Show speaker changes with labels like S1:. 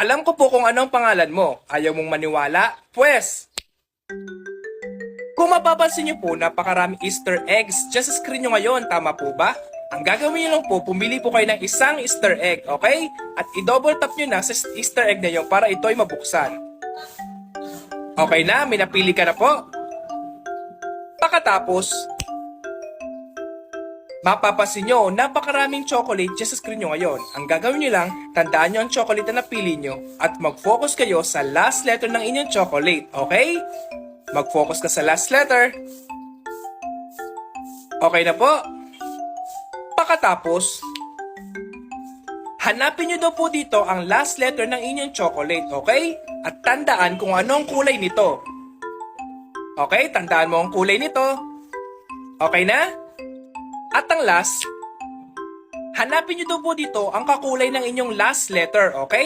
S1: Alam ko po kung anong pangalan mo. Ayaw mong maniwala? Pwes, kung mapapansin niyo po, napakaraming Easter eggs dyan sa screen nyo ngayon. Tama po ba? Ang gagawin nyo lang po, pumili po kayo ng isang Easter egg, okay? At i-double tap nyo na sa Easter egg na yun para ito ay mabuksan. Okay na? May napili ka na po? Pagkatapos, mapapansin nyo, napakaraming chocolate dyan sa screen nyo ngayon. Ang gagawin nyo lang, tandaan nyo ang chocolate na napili nyo at mag-focus kayo sa last letter ng inyong chocolate, okay? Mag-focus ka sa last letter. Okay na po? Pagkatapos, hanapin nyo daw po dito ang last letter ng inyong chocolate, okay? At tandaan kung ano ang kulay nito. Okay, tandaan mo ang kulay nito. Okay na? At ang last, hanapin nyo daw po dito ang kakulay ng inyong last letter, okay?